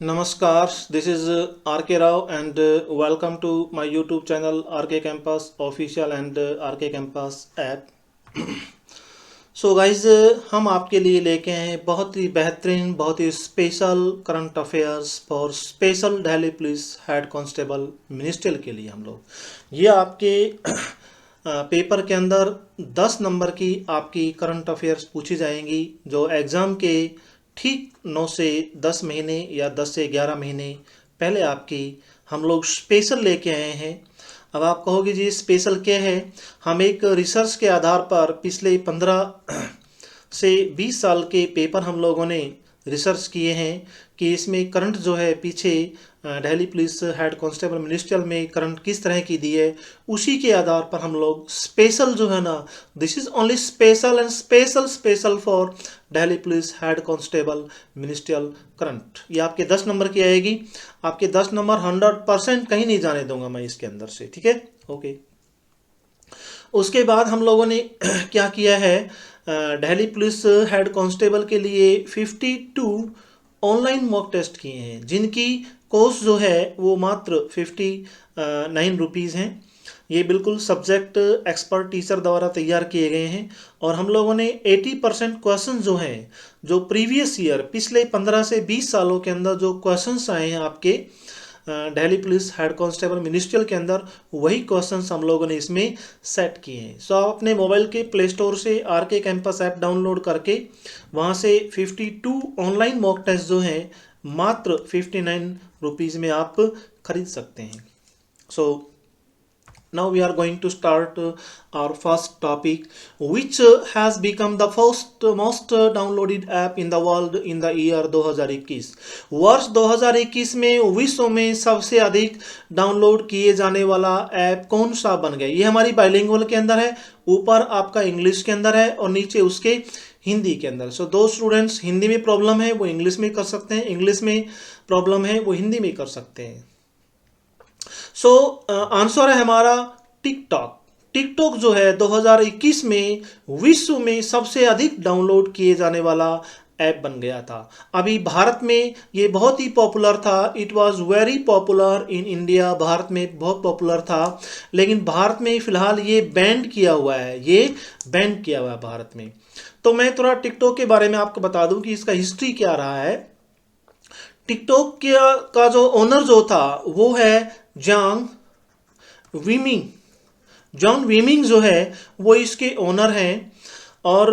Namaskar, this is RK Rao and welcome to my YouTube channel RK Campus Official and RK Campus app. So guys हम आपके लिए लेके आए हैं बहुत ही बेहतरीन बहुत ही special current affairs for special Delhi police head constable ministerial के लिए हम लोग ये आपके पेपर के अंदर 10 नंबर की आपकी करंट अफेयर्स पूछी जाएंगी जो एग्ज़ाम के ठीक 9 से 10 महीने या 10 से 11 महीने पहले आपकी हम लोग स्पेशल लेके आए हैं। अब आप कहोगे जी स्पेशल क्या है। हम एक रिसर्च के आधार पर पिछले 15 से 20 साल के पेपर हम लोगों ने रिसर्च किए हैं कि इसमें करंट जो है पीछे Delhi police head constable ministerial में करंट किस तरह की दी है, उसी के आधार पर हम लोग स्पेशल जो है ना, this is only special and special for Delhi police head constable ministerial current. ये आपके 10 नंबर की आएगी। आपके 10 नंबर 100% कहीं नहीं जाने दूंगा मैं इसके अंदर से, ठीक है। ओके, उसके बाद हम लोगों ने क्या किया है, दिल्ली पुलिस हेड कांस्टेबल के लिए 52 ऑनलाइन मॉक टेस्ट किए हैं जिनकी कोर्स जो है वो मात्र 59 रुपीज़ हैं। ये बिल्कुल सब्जेक्ट एक्सपर्ट टीचर द्वारा तैयार किए गए हैं और हम लोगों ने 80% क्वेश्चन जो हैं जो प्रीवियस ईयर पिछले 15 से 20 सालों के अंदर जो क्वेश्चंस आए हैं आपके Delhi police head constable ministerial के अंदर, वही क्वेश्चंस हम लोगों ने इसमें सेट किए हैं। सो आप अपने मोबाइल के प्ले स्टोर से आरके कैंपस ऐप डाउनलोड करके वहाँ से 52 ऑनलाइन मॉक टेस्ट जो हैं मात्र 59 रुपीज़ में आप खरीद सकते हैं। सो now we are going to start our first topic, which has become the first most downloaded app in the world in the year 2021। वर्ष 2021 में विश्व में सबसे अधिक डाउनलोड किए जाने वाला ऐप कौन सा बन गया। ये हमारी बाइलिंगुअल के अंदर है, ऊपर आपका इंग्लिश के अंदर है और नीचे उसके हिंदी के अंदर। सो दो स्टूडेंट्स हिंदी में प्रॉब्लम है वो इंग्लिश में कर सकते हैं, इंग्लिश में प्रॉब्लम है वो हिंदी में कर सकते हैं। सो आंसर है हमारा टिकटॉक। टिकटॉक जो है 2021 में विश्व में सबसे अधिक डाउनलोड किए जाने वाला ऐप बन गया था। अभी भारत में ये बहुत ही पॉपुलर था, it was very popular in India, Bharat में बहुत पॉपुलर था, लेकिन भारत में फ़िलहाल ये बैंड किया हुआ है, ये बैंड किया हुआ है भारत में। तो मैं थोड़ा टिकटॉक के बारे में आपको बता दूं कि इसका हिस्ट्री क्या रहा है। टिकटॉक का जो ओनर जो था वो है जॉन वीमिंग। जॉन वीमिंग जो है वो इसके ओनर हैं और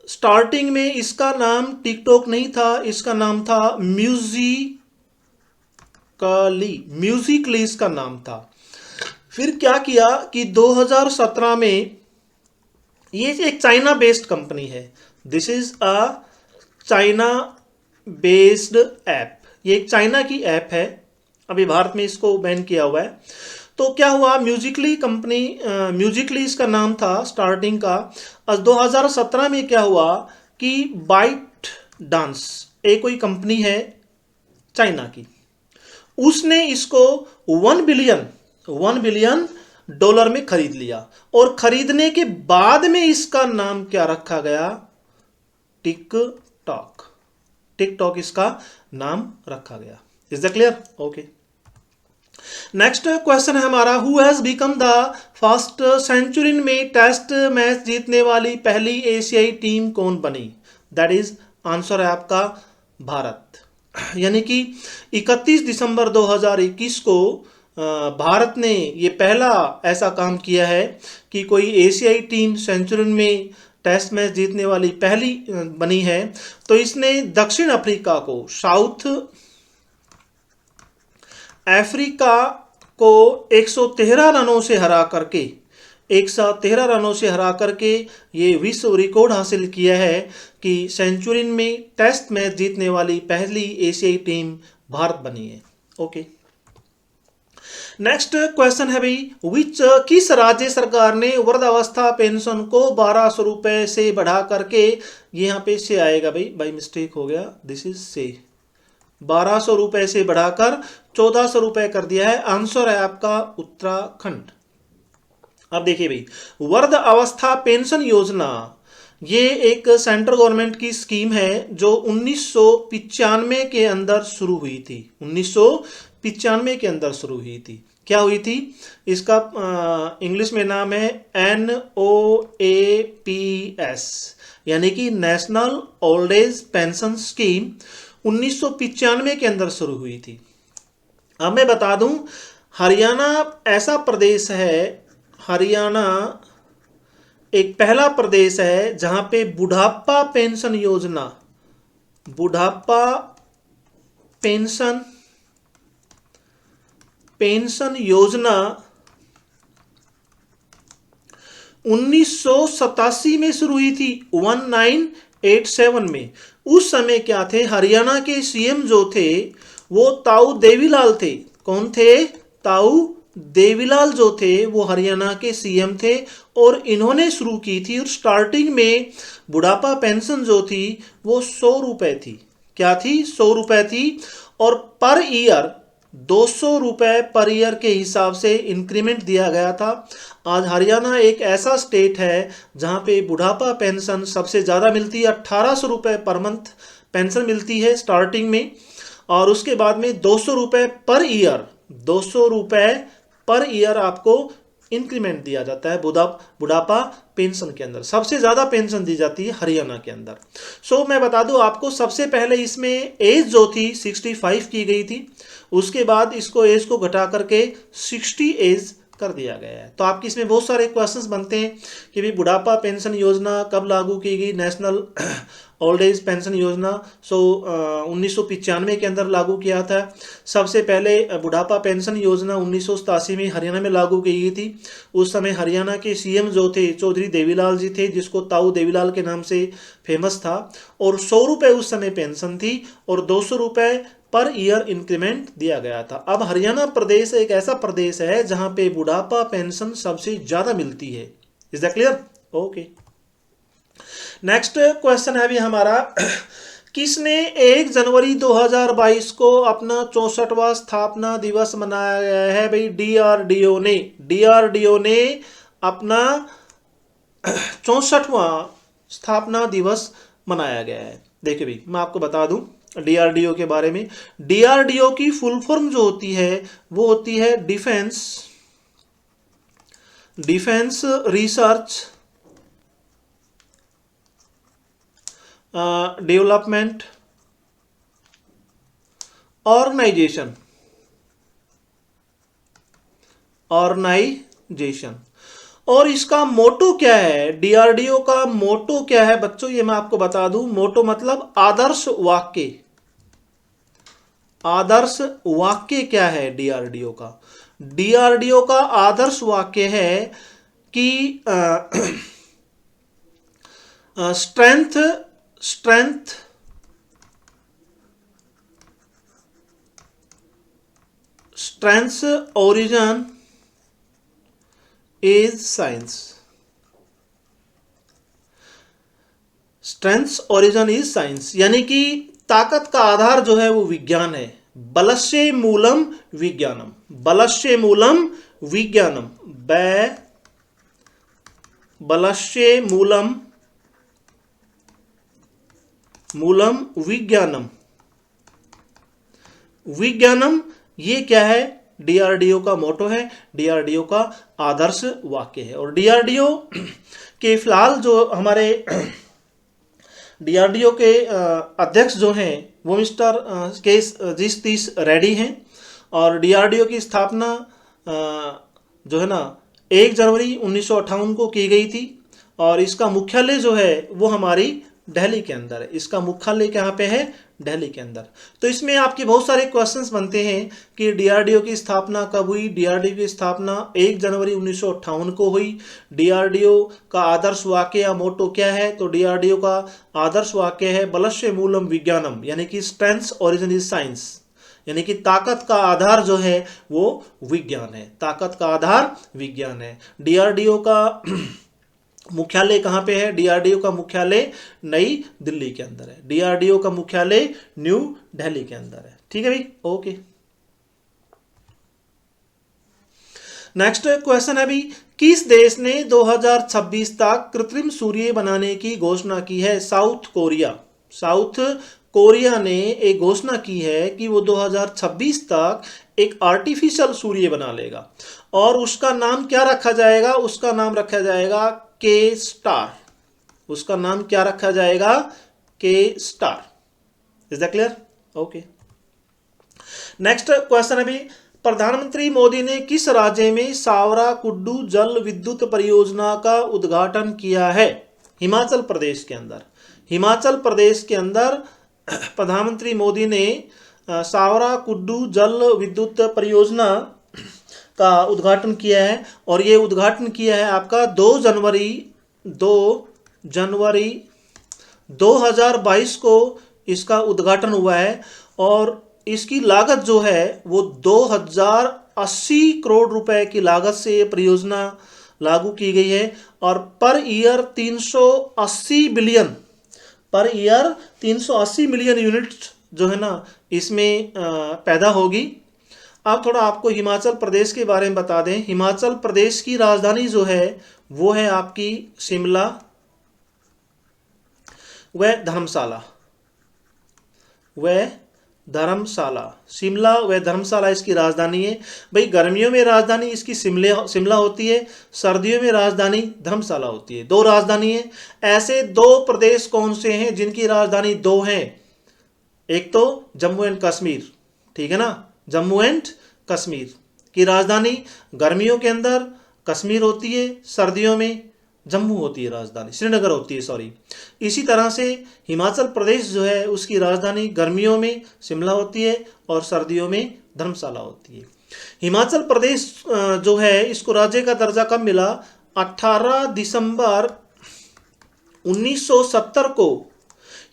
स्टार्टिंग में इसका नाम टिकटॉक नहीं था, इसका नाम था म्यूजिकली इसका नाम था। फिर क्या किया कि 2017 में, ये एक चाइना बेस्ड कंपनी है, this is a China based app, ये एक चाइना की ऐप है, अभी भारत में इसको बैन किया हुआ है। तो क्या हुआ, म्यूजिकली कंपनी, म्यूजिकली इसका नाम था स्टार्टिंग का। 2017 में क्या हुआ कि बाइट डांस एक कोई कंपनी है चाइना की, उसने इसको 1 बिलियन डॉलर में खरीद लिया और खरीदने के बाद में इसका नाम क्या रखा गया, टिकटॉक। टिकटॉक इसका नाम रखा गया। Is that clear? Okay, next question है हमारा, who has become the first Centurion में टेस्ट मैच जीतने वाली पहली एशियाई टीम कौन बनी। दैट इज आंसर है आपका भारत। यानी कि 31 दिसंबर 2021 को भारत ने ये पहला ऐसा काम किया है कि कोई एशियाई टीम सेंचुरियन में टेस्ट मैच जीतने वाली पहली बनी है। तो इसने दक्षिण अफ्रीका को, साउथ अफ्रीका को 113 रनों से हरा करके ये विश्व रिकॉर्ड हासिल किया है कि सेंचुरियन में टेस्ट मैच जीतने वाली पहली एशियाई टीम भारत बनी है। ओके, नेक्स्ट क्वेश्चन है भाई, किस राज्य सरकार ने वृद्धावस्था पेंशन को 1200 रुपए से बढ़ा करके, यहाँ पे से आएगा भाई, बाई मिस्टेक हो गया, दिस इज से 1200 रुपए से बढ़ाकर 1400 रुपए कर दिया है। आंसर है आपका उत्तराखंड। अब देखिए भाई, वृद्ध अवस्था पेंशन योजना ये एक सेंट्रल गवर्नमेंट की स्कीम है जो 1995 के अंदर शुरू हुई थी। 1995 के अंदर शुरू हुई थी। क्या हुई थी? इसका इंग्लिश में नाम है NOAPS, यानी कि national old age pension scheme 1995 के अंदर शुरू हुई थी। अब मैं बता दूं, हरियाणा ऐसा प्रदेश है, हरियाणा एक पहला प्रदेश है जहां पे बुढ़ापा पेंशन योजना, बुढ़ापा पेंशन योजना 1987 में शुरू हुई थी, 1987 में। उस समय क्या थे, हरियाणा के सीएम जो थे वो ताऊ देवीलाल थे। कौन थे? ताऊ देवीलाल जो थे वो हरियाणा के सीएम थे और इन्होंने शुरू की थी। और स्टार्टिंग में बुढ़ापा पेंशन जो थी वो 100 रुपए थी। क्या थी? 100 रुपए थी। और पर ईयर 200 रुपए पर ईयर के हिसाब से इंक्रीमेंट दिया गया था। आज हरियाणा एक ऐसा स्टेट है जहां पे बुढ़ापा पेंशन सबसे ज़्यादा मिलती है। 1800 रुपये पर मंथ पेंशन मिलती है स्टार्टिंग में, और उसके बाद में 200 रुपये पर ईयर, 200 रुपये पर ईयर आपको इंक्रीमेंट दिया जाता है बुढ़ापा पेंशन के अंदर। सबसे ज़्यादा पेंशन दी जाती है हरियाणा के अंदर। सो मैं बता दूं आपको, सबसे पहले इसमें एज जो थी 65 की गई थी। उसके बाद इसको एज को घटा करके 60 एज कर दिया गया है। तो आपके इसमें बहुत सारे क्वेश्चंस बनते हैं कि भाई बुढ़ापा पेंशन योजना कब लागू की गई, नेशनल ओल्ड एज पेंशन योजना 1995 के अंदर लागू किया था। सबसे पहले बुढ़ापा पेंशन योजना 1987 में हरियाणा में लागू की गई थी। उस समय हरियाणा के सीएम जो थे चौधरी देवीलाल जी थे, जिसको ताऊ देवीलाल के नाम से फेमस था। और 100 रुपये उस समय पेंशन थी और 200 रुपये पर ईयर इंक्रीमेंट दिया गया था। अब हरियाणा प्रदेश एक ऐसा प्रदेश है जहां पे बुढ़ापा पेंशन सबसे ज्यादा मिलती है। Is that clear? Okay. Next question है अभी हमारा, किसने 1 जनवरी 2022 को अपना 64वां स्थापना दिवस मनाया गया है? भाई डीआरडीओ ने। डीआरडीओ ने अपना 64वां स्थापना दिवस मनाया गया है। देखिए भाई, मैं आपको बता दूं डीआरडीओ के बारे में। डीआरडीओ की फुल फॉर्म जो होती है वो होती है डिफेंस रिसर्च डेवलपमेंट ऑर्गेनाइजेशन। और इसका मोटो क्या है? डीआरडीओ का मोटो क्या है बच्चों, ये मैं आपको बता दूं। मोटो मतलब आदर्श वाक्य। आदर्श वाक्य क्या है डीआरडीओ का? डीआरडीओ का आदर्श वाक्य है कि strength origin is science. Strength origin is science, यानी कि ताकत का आधार जो है वो विज्ञान है। बलस्य मूलम विज्ञानम। बलस्य मूलम विज्ञानम। बलस्य मूलम विज्ञानम। विज्ञानम ये क्या है? डीआरडीओ का मोटो है, डीआरडीओ का आदर्श वाक्य है। और डीआरडीओ के फिलहाल जो हमारे डीआरडीओ के अध्यक्ष जो हैं वो मिस्टर के जी सतीश रेड्डी हैं। और डीआरडीओ की स्थापना जो है ना 1 जनवरी 1958 को की गई थी। और इसका मुख्यालय जो है वो हमारी दिल्ली के अंदर है। इसका मुख्यालय कहाँ पे है? दिल्ली के अंदर। तो इसमें आपके बहुत सारे क्वेश्चंस बनते हैं कि डीआरडीओ की स्थापना कब हुई? डीआरडीओ की स्थापना 1 जनवरी 1958 को हुई। डीआरडीओ का आदर्श वाक्य या मोटो क्या है? तो डीआरडीओ का आदर्श वाक्य है बलस्य मूलम विज्ञानम, यानी कि स्ट्रेंथ ओरिजिन इज साइंस, यानी कि ताकत का आधार जो है वो विज्ञान है। ताकत का आधार विज्ञान है। डीआरडीओ का मुख्यालय कहाँ पे है? डीआरडीओ का मुख्यालय नई दिल्ली के अंदर है। डीआरडीओ का मुख्यालय न्यू दिल्ली के अंदर है। ठीक है भाई, ओके। नेक्स्ट क्वेश्चन है भी, किस देश ने 2026 तक कृत्रिम सूर्य बनाने की घोषणा की है? South Korea. साउथ कोरिया ने एक घोषणा की है कि वो 2026 तक एक आर्टिफिशियल सूर्य बना लेगा और उसका नाम क्या रखा जाएगा? उसका नाम रखा जाएगा के स्टार। उसका नाम क्या रखा जाएगा? के star. Is that clear? Okay. Next question अभी, प्रधानमंत्री मोदी ने किस राज्य में सावरा कुड्डू जल विद्युत परियोजना का उद्घाटन किया है? हिमाचल प्रदेश के अंदर। हिमाचल प्रदेश के अंदर प्रधानमंत्री मोदी ने सावरा कुड्डू जल विद्युत परियोजना का उद्घाटन किया है और ये उद्घाटन किया है आपका 2 जनवरी 2022 को इसका उद्घाटन हुआ है और इसकी लागत जो है वो 2080 करोड़ रुपए की लागत से ये परियोजना लागू की गई है और पर ईयर 380 मिलियन यूनिट जो है ना इसमें पैदा होगी। अब थोड़ा आपको हिमाचल प्रदेश के बारे में बता दें। हिमाचल प्रदेश की राजधानी जो है वो है आपकी शिमला व धर्मशाला। शिमला व धर्मशाला इसकी राजधानी है। भाई गर्मियों में राजधानी इसकी शिमला होती है, सर्दियों में राजधानी धर्मशाला होती है। 2 राजधानी है। ऐसे 2 प्रदेश कौन से हैं जिनकी राजधानी 2 हैं? एक तो जम्मू एंड कश्मीर, ठीक है ना, जम्मू एंड कश्मीर की राजधानी गर्मियों के अंदर कश्मीर होती है, सर्दियों में जम्मू होती है राजधानी, श्रीनगर होती है सॉरी। इसी तरह से हिमाचल प्रदेश जो है उसकी राजधानी गर्मियों में शिमला होती है और सर्दियों में धर्मशाला होती है। हिमाचल प्रदेश जो है इसको राज्य का दर्जा कब मिला? 18 दिसंबर 1970 को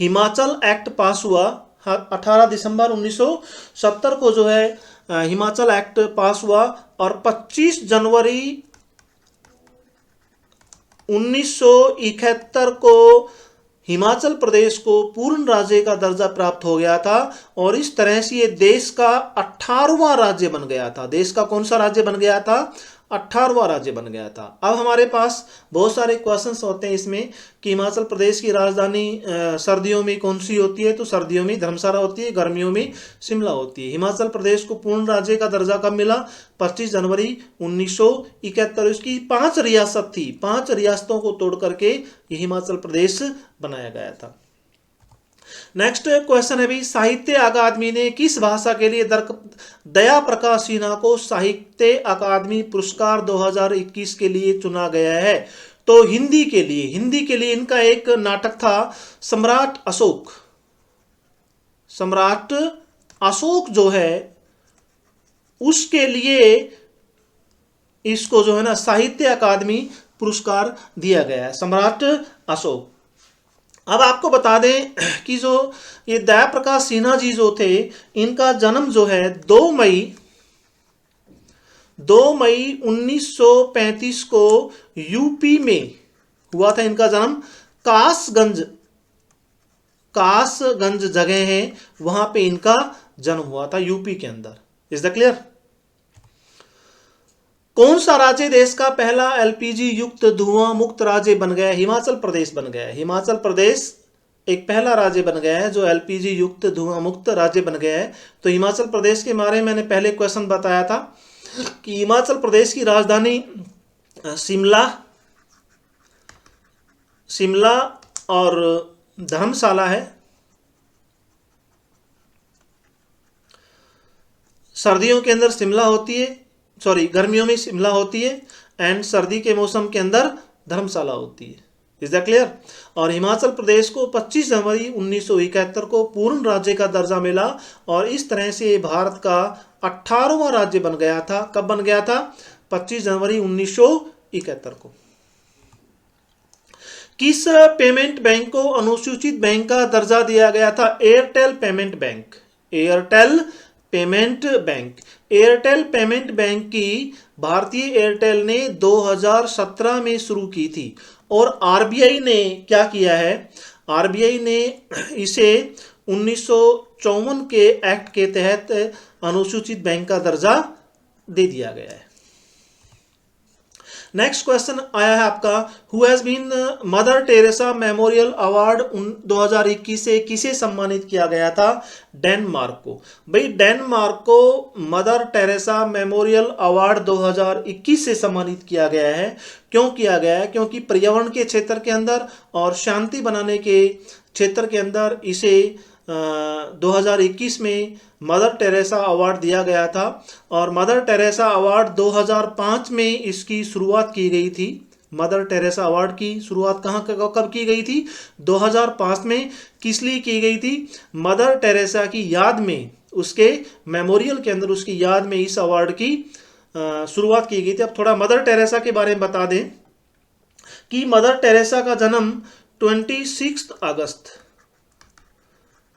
हिमाचल एक्ट पास हुआ। 18 दिसंबर 1970 को जो है हिमाचल एक्ट पास हुआ और 25 जनवरी 1971 को हिमाचल प्रदेश को पूर्ण राज्य का दर्जा प्राप्त हो गया था और इस तरह से ये देश का 18वां राज्य बन गया था। देश का कौन सा राज्य बन गया था? 18वां राज्य बन गया था। अब हमारे पास बहुत सारे क्वेश्चंस होते हैं इसमें कि हिमाचल प्रदेश की राजधानी सर्दियों में कौन सी होती है? तो सर्दियों में धर्मशाला होती है, गर्मियों में शिमला होती है। हिमाचल प्रदेश को पूर्ण राज्य का दर्जा कब मिला? 25 जनवरी 1971। इसकी 5 रियासत थी, 5 रियासतों को तोड़ करके ये हिमाचल प्रदेश बनाया गया था। नेक्स्ट क्वेश्चन है भी, साहित्य अकादमी ने किस भाषा के लिए दया प्रकाश सिन्हा को साहित्य अकादमी पुरस्कार 2021 के लिए चुना गया है? तो हिंदी के लिए इनका एक नाटक था सम्राट अशोक जो है उसके लिए इसको जो है ना साहित्य अकादमी पुरस्कार दिया गया है, सम्राट अशोक। अब आपको बता दें कि जो ये दया प्रकाश सिन्हा जी जो थे इनका जन्म जो है 2 मई 1935 को यूपी में हुआ था। इनका जन्म कासगंज जगह है वहां पे इनका जन्म हुआ था यूपी के अंदर। Is the clear? कौन सा राज्य देश का पहला एलपीजी युक्त धुआं मुक्त राज्य बन गया? हिमाचल प्रदेश बन गया है। हिमाचल प्रदेश एक पहला राज्य बन गया है जो एलपीजी युक्त धुआं मुक्त राज्य बन गया है। तो हिमाचल प्रदेश के बारे में मैंने पहले क्वेश्चन बताया था कि हिमाचल प्रदेश की राजधानी शिमला और धर्मशाला है। सर्दियों के अंदर शिमला होती है, सॉरी गर्मियों में शिमला होती है एंड सर्दी के मौसम के अंदर धर्मशाला होती है। Is that clear? और हिमाचल प्रदेश को 25 जनवरी 1971 को पूर्ण राज्य का दर्जा मिला और इस तरह से भारत का 18वां राज्य बन गया था। कब बन गया था? 25 जनवरी 1971 को। किस पेमेंट बैंक को अनुसूचित बैंक का दर्जा दिया गया था? Airtel payment bank. Airtel payment bank की भारतीय एयरटेल ने 2017 में शुरू की थी और आरबीआई ने क्या किया है? आरबीआई ने इसे 1954 के एक्ट के तहत अनुसूचित बैंक का दर्जा दे दिया गया है। नेक्स्ट क्वेश्चन आया है आपका, who has been Mother Teresa Memorial Award 2021 से किसे सम्मानित किया गया था? डेनमार्क को। भाई डेनमार्क को मदर टेरेसा मेमोरियल अवार्ड 2021 से सम्मानित किया गया है। क्यों किया गया है? क्योंकि पर्यावरण के क्षेत्र के अंदर और शांति बनाने के क्षेत्र के अंदर इसे 2021 में मदर टेरेसा अवार्ड दिया गया था। और मदर टेरेसा अवार्ड 2005 में इसकी शुरुआत की गई थी। मदर टेरेसा अवार्ड की शुरुआत कब की गई थी? 2005 में। किस लिए की गई थी? मदर टेरेसा की याद में, उसके मेमोरियल के अंदर उसकी याद में इस अवार्ड की शुरुआत की गई थी। अब थोड़ा मदर टेरेसा के बारे में बता दें कि मदर टेरेसा का जन्म 26 अगस्त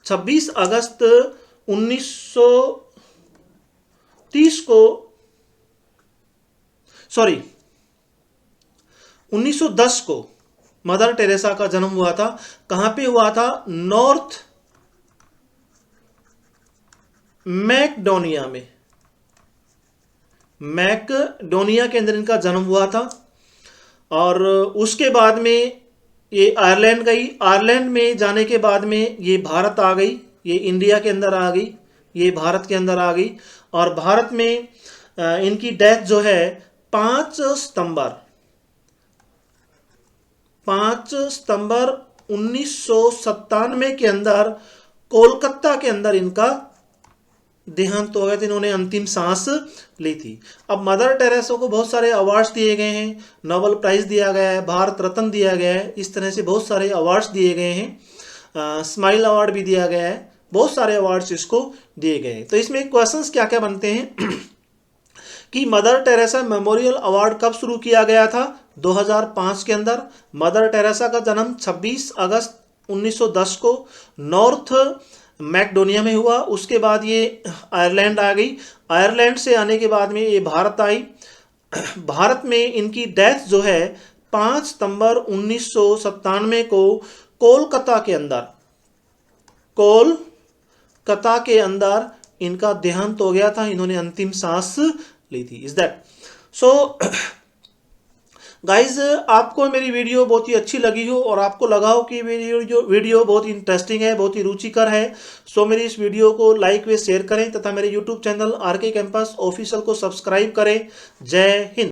1910 को मदर टेरेसा का जन्म हुआ था। कहां पे हुआ था? नॉर्थ मैकडोनिया में, मैकडोनिया के अंदर इनका जन्म हुआ था। और उसके बाद में ये आयरलैंड गई। आयरलैंड में जाने के बाद में ये भारत आ गई, ये इंडिया के अंदर आ गई, ये भारत के अंदर आ गई। और भारत में इनकी डेथ जो है 5 सितंबर 1997 के अंदर कोलकाता के अंदर इनका देहांत हो गया था। इन्होंने अंतिम सांस ली थी। अब मदर टेरेसा को बहुत सारे अवार्ड्स दिए गए हैं, नोबेल प्राइज दिया गया है, भारत रत्न दिया गया है, इस तरह से बहुत सारे अवार्ड्स दिए गए हैं। स्माइल अवार्ड भी दिया गया है, बहुत सारे अवार्ड्स इसको दिए गए हैं। तो इसमें क्वेश्चंस क्या क्या बनते हैं कि मदर टेरेसा मेमोरियल अवार्ड कब शुरू किया गया था? 2005 के अंदर। मदर टेरेसा का जन्म 26 अगस्त 1910 को नॉर्थ मैकडोनिया में हुआ। उसके बाद ये आयरलैंड आ गई। आयरलैंड से आने के बाद में ये भारत आई। भारत में इनकी डेथ जो है 5 सितंबर 1997 को कोलकाता के अंदर इनका देहांत हो गया था। इन्होंने अंतिम सांस ली थी। इज दैट सो गाइज, आपको मेरी वीडियो बहुत ही अच्छी लगी हो और आपको लगा हो कि मेरी वीडियो बहुत ही इंटरेस्टिंग है, बहुत ही रुचिकर है, सो मेरी इस वीडियो को लाइक व शेयर करें तथा मेरे YouTube channel RK campus official को सब्सक्राइब करें। जय हिंद।